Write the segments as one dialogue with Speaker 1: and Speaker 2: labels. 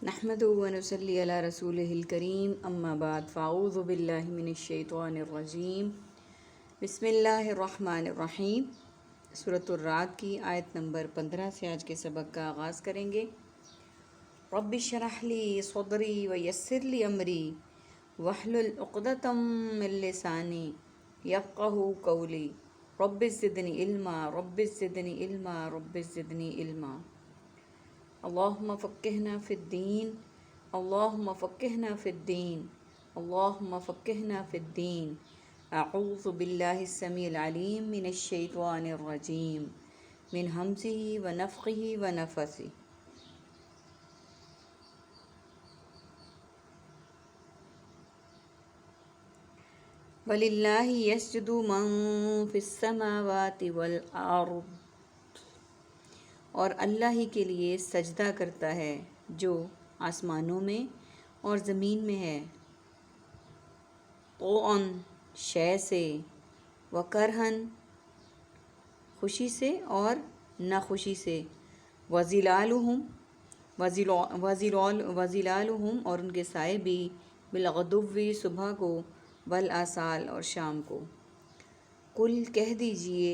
Speaker 1: نحمده ونصلي على رسوله الكريم اما بعد فاعوذ باللہ من الشیطان الرجیم بسم اللہ الرحمن الرحیم۔ سورۃ الرعد کی آیت نمبر 15 سے آج کے سبق کا آغاز کریں گے۔ رب اشرح لی صدری ویسر لی امری واحلل عقدۃ من لسانی یفقہوا قولی رب زدنی علما رب زدنی علما رب زدنی علما۔ اللہم فقہنا فی الدین اللہم فقہنا فی الدین اللہم فقہنا فی الدین۔ اعوذ باللہ السمیع العلیم من الشیطان الرجیم من ہمزہ ونفخہ ونفثہ۔ وَلِلَّهِ يَسْجُدُ مَن فِي السَّمَاوَاتِ وَالْأَرْضِ، اور اللہ ہی کے لیے سجدہ کرتا ہے جو آسمانوں میں اور زمین میں ہے، طوعاً شے سے، وکرہن خوشی سے اور ناخوشی سے، وظلالہم اور ان کے سائے بھی، بالغدو صبح کو، والآصال اور شام کو۔ قل کہہ دیجئے،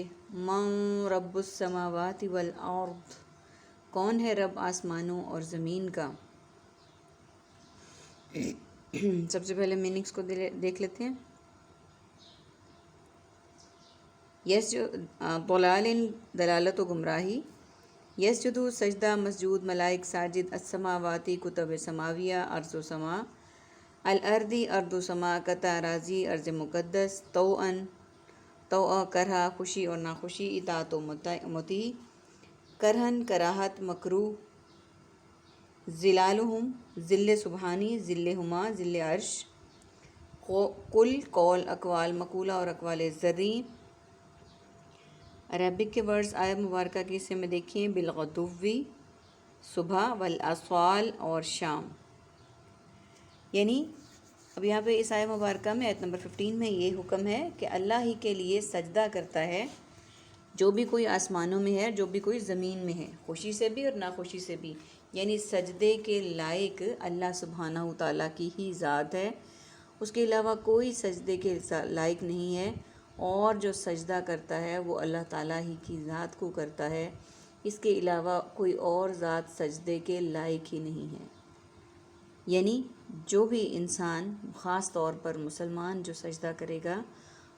Speaker 1: من رب السماوات والارض، کون ہے رب آسمانوں اور زمین کا۔ سب سے پہلے میننگس کو دیکھ لیتے ہیں۔ ضلال دلالت و گمراہی، یسجدو سجدہ مسجود ملائک ساجد، السماواتی کتب سماویہ ارض و سما، الارضی ارض و سما قطع راضی ارض مقدس، طوعاً طوع کرہ خوشی اور ناخوشی، اطاعت و مطیع، کرہن کراہت مکروہ، ظلالہم ظل سبحانی ظل ہما ظل عرش، قل قول اقوال مقولہ اور اقوال زرعی۔ عربک کے ورڈز آیہ مبارکہ کے حصے میں دیکھیں، بالغدو صبح، والآصال اور شام، یعنی اب یہاں پہ اس آیہ مبارکہ میں آیت نمبر 15 میں یہ حکم ہے کہ اللہ ہی کے لیے سجدہ کرتا ہے جو بھی کوئی آسمانوں میں ہے، جو بھی کوئی زمین میں ہے، خوشی سے بھی اور ناخوشی سے بھی، یعنی سجدے کے لائق اللہ سبحانہ وتعالیٰ کی ہی ذات ہے، اس کے علاوہ کوئی سجدے کے لائق نہیں ہے، اور جو سجدہ کرتا ہے وہ اللہ تعالیٰ ہی کی ذات کو کرتا ہے، اس کے علاوہ کوئی اور ذات سجدے کے لائق ہی نہیں ہے۔ یعنی جو بھی انسان، خاص طور پر مسلمان جو سجدہ کرے گا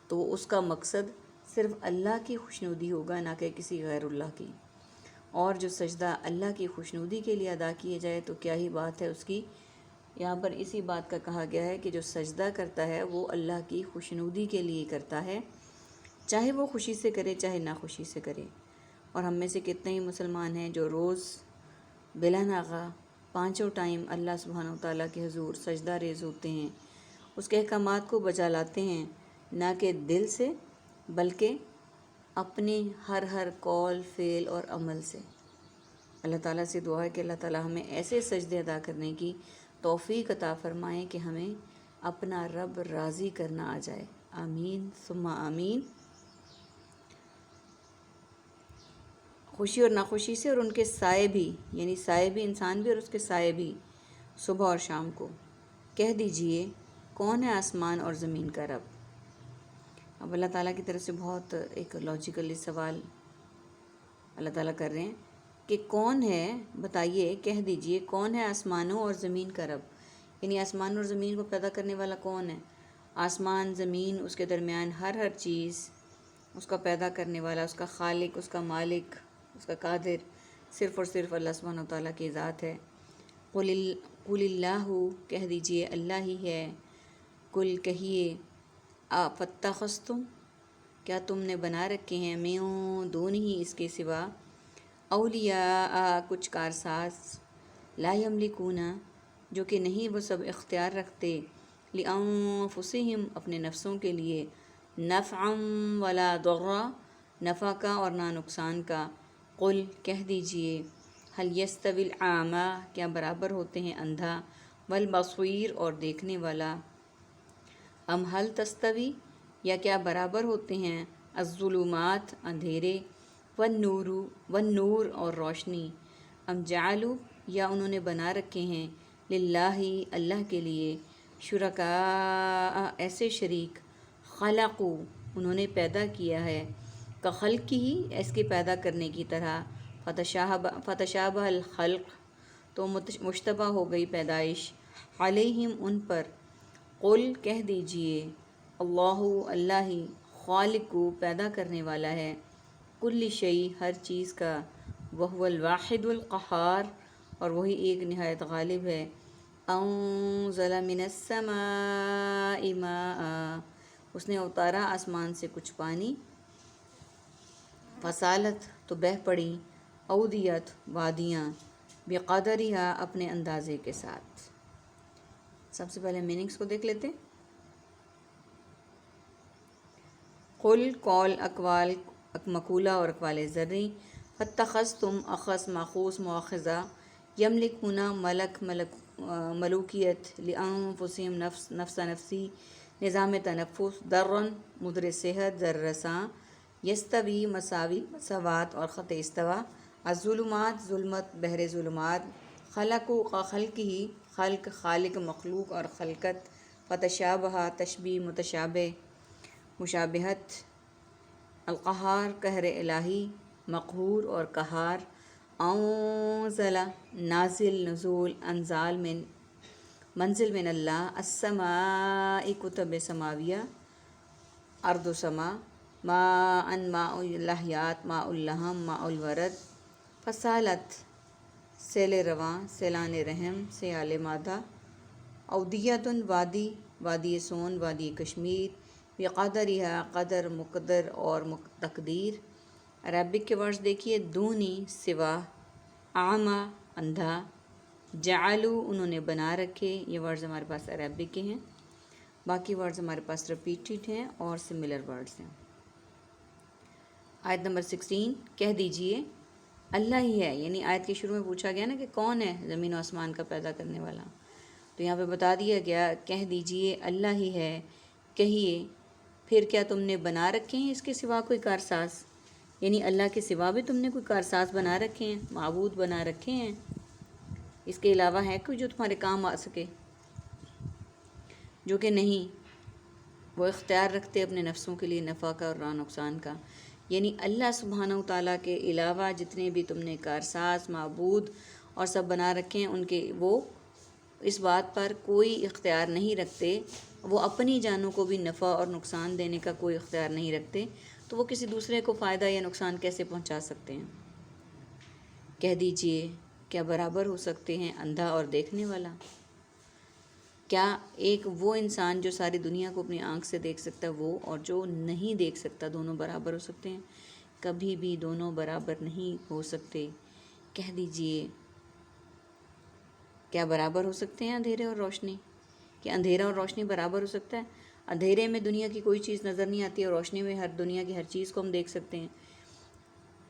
Speaker 1: تو اس کا مقصد صرف اللہ کی خوشنودی ہوگا، نہ کہ کسی غیر اللہ کی، اور جو سجدہ اللہ کی خوشنودی کے لیے ادا کیے جائے تو کیا ہی بات ہے اس کی۔ یہاں پر اسی بات کا کہا گیا ہے کہ جو سجدہ کرتا ہے وہ اللہ کی خوشنودی کے لیے کرتا ہے، چاہے وہ خوشی سے کرے چاہے ناخوشی سے کرے۔ اور ہم میں سے کتنے ہی مسلمان ہیں جو روز بلا ناغہ 5 ٹائم اللہ سبحانہ وتعالیٰ کے حضور سجدہ ریز ہوتے ہیں، اس کے احکامات کو بجا لاتے ہیں، نہ کہ دل سے بلکہ اپنے ہر قول فعل اور عمل سے۔ اللہ تعالیٰ سے دعا ہے کہ اللہ تعالیٰ ہمیں ایسے سجدے ادا کرنے کی توفیق عطا فرمائیں کہ ہمیں اپنا رب راضی کرنا آ جائے، آمین ثم آمین۔ خوشی اور ناخوشی سے، اور ان کے سائے بھی، یعنی سائے بھی انسان بھی اور اس کے سائے بھی، صبح اور شام کو۔ کہہ دیجئے کون ہے آسمان اور زمین کا رب۔ اب اللہ تعالیٰ کی طرف سے بہت ایک لاجیکلی سوال اللہ تعالیٰ کر رہے ہیں کہ کون ہے، بتائیے، کہہ دیجئے کون ہے آسمانوں اور زمین کا رب، یعنی آسمان اور زمین کو پیدا کرنے والا کون ہے۔ آسمان، زمین، اس کے درمیان ہر چیز، اس کا پیدا کرنے والا، اس کا خالق، اس کا مالک، اس کا قادر صرف اور صرف اللہ سبحانہ وتعالیٰ کی ذات ہے۔ قل اللہ، کہہ دیجئے اللہ ہی ہے، قل کہیے، فتخذتم، کیا تم نے بنا رکھے ہیں، من دونہ اس کے سوا، اولیاء کچھ کارساز، لا یملکون جو کہ نہیں وہ سب اختیار رکھتے، لانفسہم اپنے نفسوں کے لیے، نفعا ولا ضرا نفع کا اور نہ نقصان کا۔ قل کہہ دیجئے، هل یستوی الاعمی کیا برابر ہوتے ہیں اندھا، والبصیر اور دیکھنے والا، ام هل تستوی یا کیا برابر ہوتے ہیں، الظلمات اندھیرے، والنور اور روشنی، ام جعلوا یا انہوں نے بنا رکھے ہیں للہ اللہ کے لیے شرکاء ایسے شریک خلقو انہوں نے پیدا کیا ہے کا خلق ہی اس کے پیدا کرنے کی طرح فتشابہ الخلق تو مشتبہ ہو گئی پیدائش علیہم ان پر قل کہہ دیجئے اللہ اللہ ہی خالق پیدا کرنے والا ہے کل شیء ہر چیز کا وہو الواحد القہار اور وہی ایک نہایت غالب ہے انزل من السماء ماء اس نے اتارا آسمان سے کچھ پانی فسالت تو بہہ پڑی اودیت وادیاں بقدرہا اپنے اندازے کے ساتھ۔ سب سے پہلے میننگز کو دیکھ لیتے۔ قل قول اقوال مقولہ اور اقوال زرعی فاتخذتم اخذ ماخوذ مؤاخذہ یملکون ملوکیت لانفسہم نفس نفسی نظام تنفس درن مدر صحت ذر رساں یستوی مساوی مساوات اور خط استوا الظلمات ظلمت بحر ظلمات خلق کا خلق ہی خلق خالق مخلوق اور خلقت فتشابہ تشبیہ متشابہ مشابہت القہار قہر الہی مقہور اور قہار انزل نازل نزول انزال من منزل من اللہ السماء کتب سماویہ ارض و سما ماء ماء الحیات ماء اللحم ماء الورد فسالت سیل رواں سیلان رحم سیال مادہ اودیت وادی وادی سون وادی کشمیر بقدرہا قدر مقدر اور تقدیر۔ عربک کے ورڈز دیکھیے دونی سوا اعمیٰ اندھا جعلو انہوں نے بنا رکھے، یہ ورڈز ہمارے پاس عربک کے ہیں، باقی ورڈز ہمارے پاس ریپیٹڈ ہیں اور سملر ورڈز ہیں۔ آیت نمبر 16 کہہ دیجئے اللہ ہی ہے، یعنی آیت کے شروع میں پوچھا گیا نا کہ کون ہے زمین و آسمان کا پیدا کرنے والا، تو یہاں پہ بتا دیا گیا کہہ دیجئے اللہ ہی ہے، کہیے پھر کیا تم نے بنا رکھے ہیں اس کے سوا کوئی کارساز، یعنی اللہ کے سوا بھی تم نے کوئی کارساز بنا رکھے ہیں، معبود بنا رکھے ہیں، اس کے علاوہ ہے کوئی جو تمہارے کام آ سکے؟ جو کہ نہیں، وہ اختیار رکھتے اپنے نفسوں کے لیے نفع کا اور نقصان کا، یعنی اللہ سبحانہ و تعالیٰ کے علاوہ جتنے بھی تم نے کارساز معبود اور سب بنا رکھے ہیں ان کے وہ اس بات پر کوئی اختیار نہیں رکھتے، وہ اپنی جانوں کو بھی نفع اور نقصان دینے کا کوئی اختیار نہیں رکھتے، تو وہ کسی دوسرے کو فائدہ یا نقصان کیسے پہنچا سکتے ہیں؟ کہہ دیجئے کیا برابر ہو سکتے ہیں اندھا اور دیکھنے والا؟ کیا ایک وہ انسان جو ساری دنیا کو اپنی آنکھ سے دیکھ سکتا ہے وہ اور جو نہیں دیکھ سکتا دونوں برابر ہو سکتے ہیں؟ کبھی بھی دونوں برابر نہیں ہو سکتے۔ کہہ دیجئے کیا برابر ہو سکتے ہیں اندھیرے اور روشنی؟ کہ اندھیرا اور روشنی برابر ہو سکتا ہے؟ اندھیرے میں دنیا کی کوئی چیز نظر نہیں آتی اور روشنی میں دنیا کی ہر چیز کو ہم دیکھ سکتے ہیں۔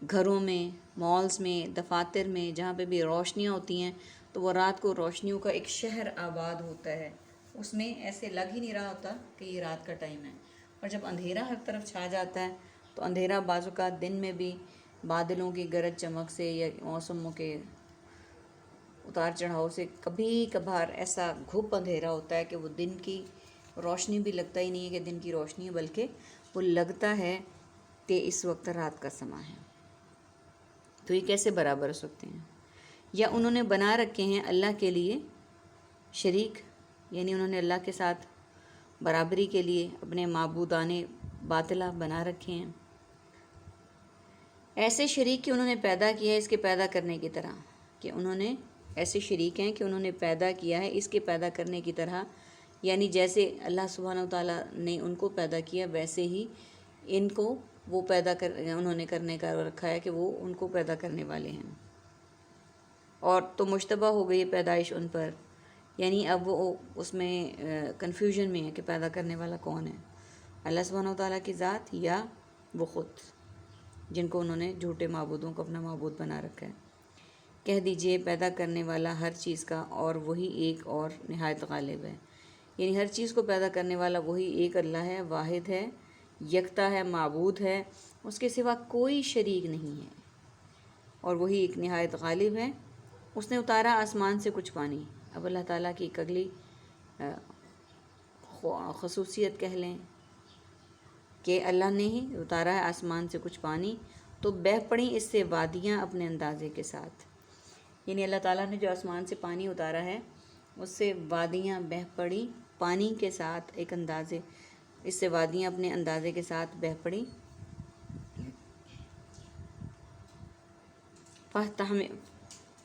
Speaker 1: گھروں میں، مالز میں، دفاتر میں جہاں پہ بھی روشنیاں ہوتی ہیں تو وہ رات کو روشنیوں کا ایک شہر آباد ہوتا ہے، اس میں ایسے لگ ہی نہیں رہا ہوتا کہ یہ رات کا ٹائم ہے، اور جب اندھیرا ہر طرف چھا جاتا ہے تو اندھیرا بعض اوقات دن میں بھی بادلوں کی گرج چمک سے یا موسموں کے اتار چڑھاؤ سے کبھی کبھار ایسا گھپ اندھیرا ہوتا ہے کہ وہ دن کی روشنی بھی لگتا ہی نہیں ہے کہ دن کی روشنی ہے، بلکہ وہ لگتا ہے کہ اس وقت رات کا سماں ہے۔ تو یہ کیسے برابر ہو سکتے ہیں؟ یا انہوں نے بنا رکھے ہیں اللہ کے لیے شریک، یعنی انہوں نے اللہ کے ساتھ برابری کے لیے اپنے معبودان باطلہ بنا رکھے ہیں، ایسے شریک کہ انہوں نے پیدا کیا ہے اس کے پیدا کرنے کی طرح، کہ انہوں نے ایسے شریک ہیں کہ انہوں نے پیدا کیا ہے اس کے پیدا کرنے کی طرح، یعنی جیسے اللہ سبحانہ وتعالیٰ نے ان کو پیدا کیا ویسے ہی ان کو وہ انہوں نے کرنے کا رکھا ہے کہ وہ ان کو پیدا کرنے والے ہیں، اور تو مشتبہ ہو گئی پیدائش ان پر، یعنی اب وہ اس میں کنفیوژن میں ہے کہ پیدا کرنے والا کون ہے، اللہ سبحانہ وتعالیٰ کی ذات یا وہ خود، جن کو انہوں نے جھوٹے معبودوں کو اپنا معبود بنا رکھا ہے۔ کہہ دیجئے پیدا کرنے والا ہر چیز کا اور وہی ایک اور نہایت غالب ہے، یعنی ہر چیز کو پیدا کرنے والا وہی ایک اللہ ہے، واحد ہے، یکتا ہے، معبود ہے، اس کے سوا کوئی شریک نہیں ہے، اور وہی ایک نہایت غالب ہے، اس نے اتارا آسمان سے کچھ پانی. اب اللہ تعالیٰ کی ایک اگلی خصوصیت کہہ لیں کہ اللہ نے ہی اتارا ہے آسمان سے کچھ پانی، تو بہہ پڑیں اس سے وادیاں اپنے اندازے کے ساتھ. یعنی اللہ تعالیٰ نے جو آسمان سے پانی اتارا ہے اس سے وادیاں بہہ پڑیں پانی کے ساتھ ایک اندازے، اس سے وادیاں اپنے اندازے کے ساتھ بہہ پڑیں.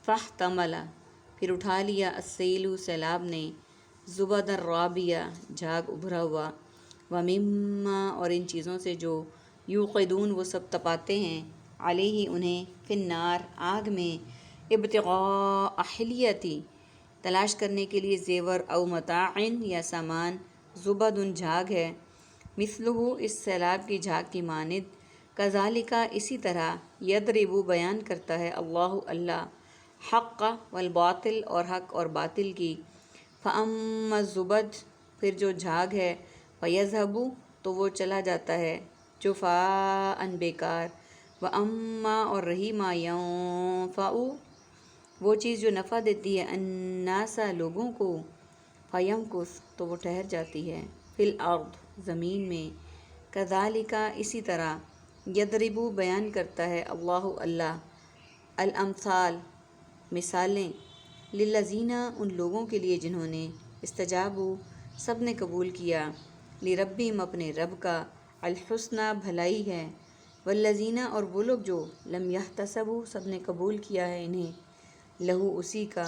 Speaker 1: فاحتمل، پھر اٹھا لیا السیل سیلاب نے، زبد الرابیہ جھاگ ابھرا ہوا، ومما اور ان چیزوں سے جو یوقدون وہ سب تپاتے ہیں، علیہ انہیں، فی النار آگ میں، ابتغاء حلیتی تلاش کرنے کے لیے زیور، او متاعن یا سامان، زبد جھاگ ہے، مثلہ اس سیلاب کی جھاگ کی مانند، کذالک اسی طرح، یضرب بیان کرتا ہے اللہ حق والباطل اور حق اور باطل کی. فاما الزبد پھر جو جھاگ ہے، فیذهب تو وہ چلا جاتا ہے، جفاء بیکار، واما اور رہی ما ينفع وہ چیز جو نفع دیتی ہے، الناس لوگوں کو، فیمکث تو وہ ٹھہر جاتی ہے، فی الارض زمین میں. کذالک اسی طرح، یضرب بیان کرتا ہے اللہ الامثال مثالیں، للذین ان لوگوں کے لیے جنہوں نے، استجابوا سب نے قبول کیا، لربہم اپنے رب کا، الحسنی بھلائی ہے، والذین اور وہ لوگ جو، لم یحتسبوا سب نے قبول کیا ہے انہیں، لہو اسی کا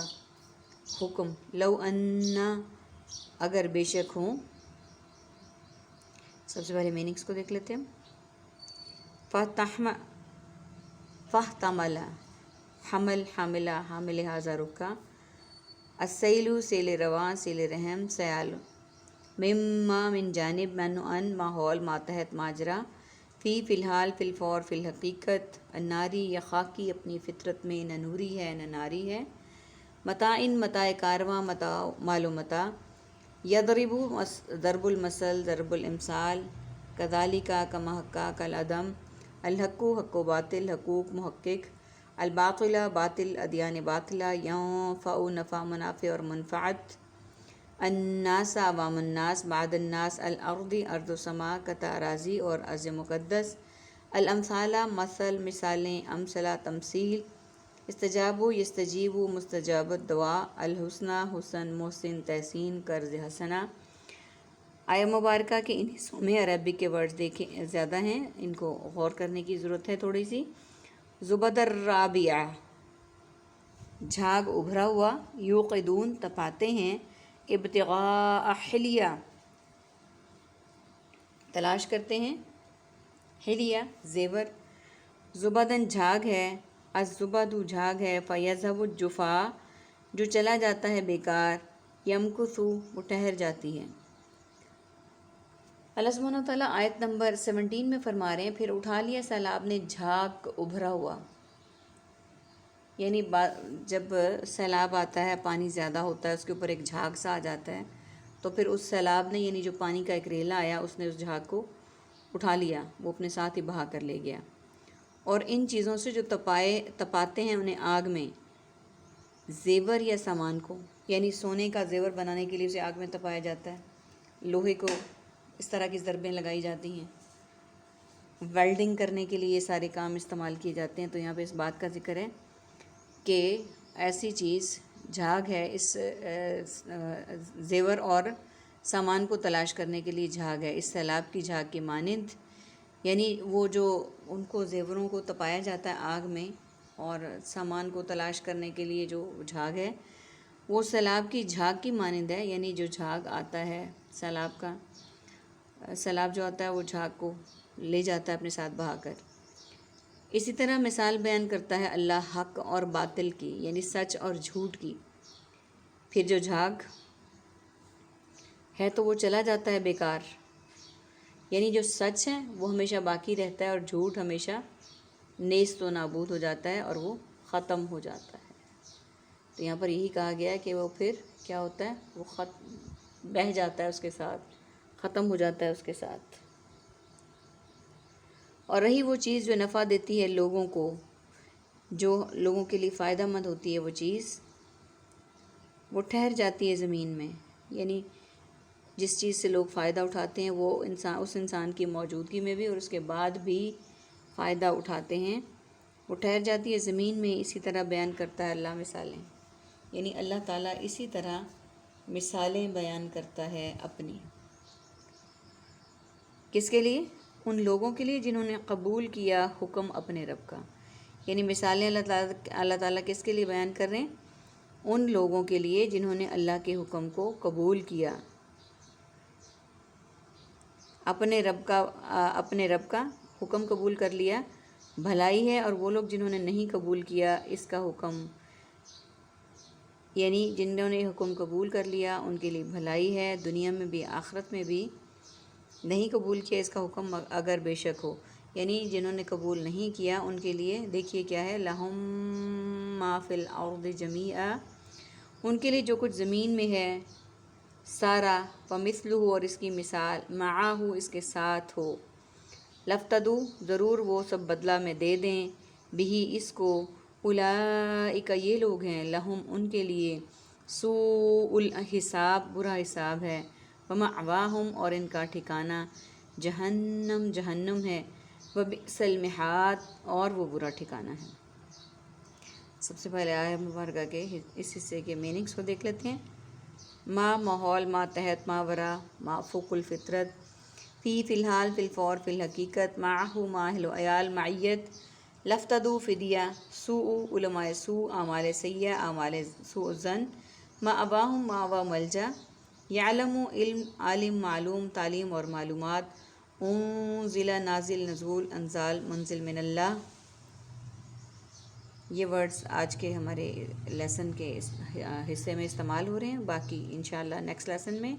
Speaker 1: حکم، لو انا اگر بے شک ہوں. سب سے پہلے میننگس کو دیکھ لیتے ہیں. فاحتمل حمل حاملہ حامل حاضہ رکا، السیل سیل رواں سیل رحم سیال، مما من جانب من ان ماحول ماتحت ماجرا، فی الحال فی الفور فی الحقیقت، الناری یا خاکی اپنی فطرت میں، نہ نوری ہے نہ ناری ہے، متاعن متاع کارواں، متاع مال و متاع، یضرب ضرب المثل ضرب الامثال، کذالک کما حقا کالعدم، الحق حق و باطل حقوق محقق، الباطل باطل ادیان باطلہ، ینفع نفع منافع اور منفعت، الناس عوام الناس، بعد الناس الارض ارض و سما قطع اراضی اور ارض مقدس، الامثال مثل مثالیں، امثلہ تمثیل، استجابوا یستجیبوا مستجابت دعا، الحسنی حسن محسن تحسین قرض حسنہ. آیہ مبارکہ کے ان حصوں میں عربک کے ورڈز دیکھیں زیادہ ہیں، ان کو غور کرنے کی ضرورت ہے تھوڑی سی. زبد الرابیہ جھاگ ابھرا ہوا، یوقدون تپاتے ہیں، ابتغاء حلیہ تلاش کرتے ہیں، حلیہ زیور، زبدن جھاگ ہے، الزبد جھاگ ہے، فیذهب الجفاء جو چلا جاتا ہے بیکار، یمکث وہ ٹھہر جاتی ہے. اللہ سبحانہ وتعالیٰ آیت نمبر 17 میں فرما رہے ہیں، پھر اٹھا لیا سیلاب نے جھاگ ابھرا ہوا. یعنی جب سیلاب آتا ہے، پانی زیادہ ہوتا ہے، اس کے اوپر ایک جھاگ سا آ جاتا ہے، تو پھر اس سیلاب نے، یعنی جو پانی کا ایک ریلا آیا، اس نے اس جھاگ کو اٹھا لیا، وہ اپنے ساتھ ہی بہا کر لے گیا. اور ان چیزوں سے جو تپاتے ہیں انہیں آگ میں، زیور یا سامان کو، یعنی سونے کا زیور بنانے کے لیے اسے آگ میں تپایا جاتا ہے، لوہے کو اس طرح کی ضربیں لگائی جاتی ہیں، ویلڈنگ کرنے کے لیے یہ سارے کام استعمال کیے جاتے ہیں. تو یہاں پہ اس بات کا ذکر ہے کہ ایسی چیز جھاگ ہے، اس زیور اور سامان کو تلاش کرنے کے لیے جھاگ ہے، اس سیلاب کی جھاگ کی مانند. یعنی وہ جو ان کو زیوروں کو تپایا جاتا ہے آگ میں، اور سامان کو تلاش کرنے کے لیے جو جھاگ ہے وہ سیلاب کی جھاگ کی مانند ہے. یعنی جو جھاگ آتا ہے سیلاب کا، سیلاب جو آتا ہے وہ جھاگ کو لے جاتا ہے اپنے ساتھ بہا کر. اسی طرح مثال بیان کرتا ہے اللہ حق اور باطل کی، یعنی سچ اور جھوٹ کی. پھر جو جھاگ ہے تو وہ چلا جاتا ہے بیکار، یعنی جو سچ ہے وہ ہمیشہ باقی رہتا ہے، اور جھوٹ ہمیشہ نیست و نابود ہو جاتا ہے اور وہ ختم ہو جاتا ہے. تو یہاں پر یہی کہا گیا ہے کہ وہ پھر کیا ہوتا ہے، وہ بہہ جاتا ہے اس کے ساتھ، ختم ہو جاتا ہے اس کے ساتھ. اور رہی وہ چیز جو نفع دیتی ہے لوگوں کو، جو لوگوں کے لیے فائدہ مند ہوتی ہے وہ چیز وہ ٹھہر جاتی ہے زمین میں، یعنی جس چیز سے لوگ فائدہ اٹھاتے ہیں وہ اس انسان کی موجودگی میں بھی اور اس کے بعد بھی فائدہ اٹھاتے ہیں، وہ ٹھہر جاتی ہے زمین میں۔ اسی طرح بیان کرتا ہے اللہ مثالیں، یعنی اللہ تعالیٰ اسی طرح مثالیں بیان کرتا ہے اپنی، کس کے لیے؟ ان لوگوں کے لیے جنہوں نے قبول کیا حکم اپنے رب کا، یعنی مثالیں اللہ تعالیٰ کس کے لیے بیان کر رہے ہیں؟ ان لوگوں کے لیے جنہوں نے اللہ کے حکم کو قبول کیا، اپنے رب کا حکم قبول کر لیا، بھلائی ہے، اور وہ لوگ جنہوں نے نہیں قبول کیا اس کا حکم، یعنی جنہوں نے حکم قبول کر لیا ان کے لیے بھلائی ہے، دنیا میں بھی آخرت میں بھی۔ نہیں قبول کیا اس کا حکم اگر بے شک ہو، یعنی جنہوں نے قبول نہیں کیا ان کے لیے دیکھیے کیا ہے، لہم ما فی الارض جمیعا، ان کے لیے جو کچھ زمین میں ہے سارا، ومثلہ، اور اس کی مثال، معاہ، اس کے ساتھ ہو، لفتدو، ضرور وہ سب بدلہ میں دے دیں، بھی اس کو، اولئک، یہ لوگ ہیں، لہم، ان کے لیے، سوء الحساب، برا حساب ہے، ومأواہم، اور ان کا ٹھکانہ جہنم، جہنم ہے، وبئس المہاد، اور وہ برا ٹھکانہ ہے۔ سب سے پہلے آیت مبارکہ کے اس حصے کے میننگز کو دیکھ لیتے ہیں۔ ما، ماحول، ما تحت، ما ورا، ما فوق الفطرت، فی الحال، فی الفور، فی الحقیقت، معہ، ماحل و عیال، معیت، لفتدو، فدیہ، سوء، علماء سوء، اعمال سیئہ، اعمال سوء الظن، مأواہم، مأوا، ملجا، یعلم، علم، عالم، معلوم، تعلیم اور معلومات، انزل، نازل، نزول، انزال، منزل من اللہ۔ یہ ورڈز آج کے ہمارے لیسن کے اس حصے میں استعمال ہو رہے ہیں، باقی انشاءاللہ نیکسٹ لیسن میں۔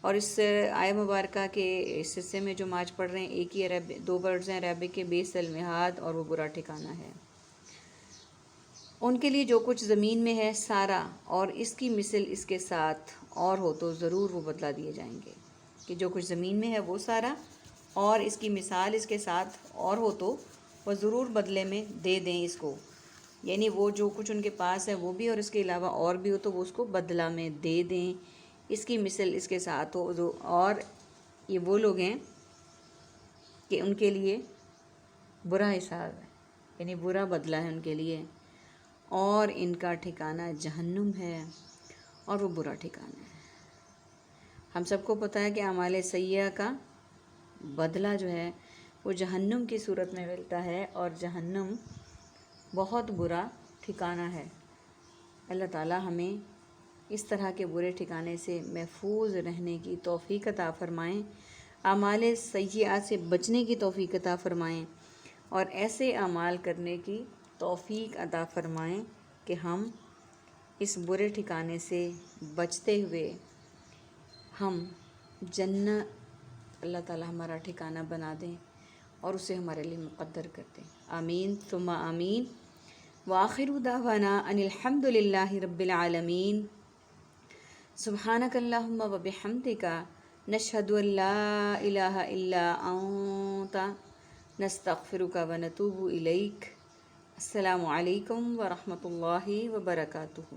Speaker 1: اور اس آیہ مبارکہ کے اس حصے میں جو ہم آج پڑھ رہے ہیں، ایک ہی دو ورڈز ہیں عربک کے، بئس المہاد، اور وہ برا ٹھکانہ ہے۔ ان کے لیے جو کچھ زمین میں ہے سارا، اور اس کی مثل اس کے ساتھ اور ہو تو ضرور وہ بدلہ دیے جائیں گے، کہ جو کچھ زمین میں ہے وہ سارا، اور اس کی مثال اس کے ساتھ اور ہو تو وہ ضرور بدلے میں دے دیں اس کو، یعنی وہ جو کچھ ان کے پاس ہے وہ بھی اور اس کے علاوہ اور بھی ہو تو وہ اس کو بدلہ میں دے دیں، اس کی مثل اس کے ساتھ ہو۔ اور یہ وہ لوگ ہیں کہ ان کے لیے برا حساب ہے، یعنی برا بدلہ ہے ان کے لیے، اور ان کا ٹھکانہ جہنم ہے، اور وہ برا ٹھکانہ ہے۔ ہم سب کو پتہ ہے کہ اعمال سیئہ کا بدلہ جو ہے وہ جہنم کی صورت میں ملتا ہے، اور جہنم بہت برا ٹھکانہ ہے۔ اللہ تعالی ہمیں اس طرح کے برے ٹھکانے سے محفوظ رہنے کی توفیق عطا فرمائیں، اعمال سیئات سے بچنے کی توفیق عطا فرمائیں، اور ایسے اعمال کرنے کی توفیق عطا فرمائیں کہ ہم اس برے ٹھکانے سے بچتے ہوئے ہم جنت اللہ تعالی ہمارا ٹھکانہ بنا دیں اور اسے ہمارے لیے مقدر کر دیں۔ آمین ثم آمین۔ وآخر دعوانا ان الحمد للہ رب العالمین۔ سبحانک اللہم وبحمدک، نشہد ان لا الہ الا انت، نستغفرک ونتوب الیک۔ السلام علیکم ورحمۃ اللہ وبرکاتہ۔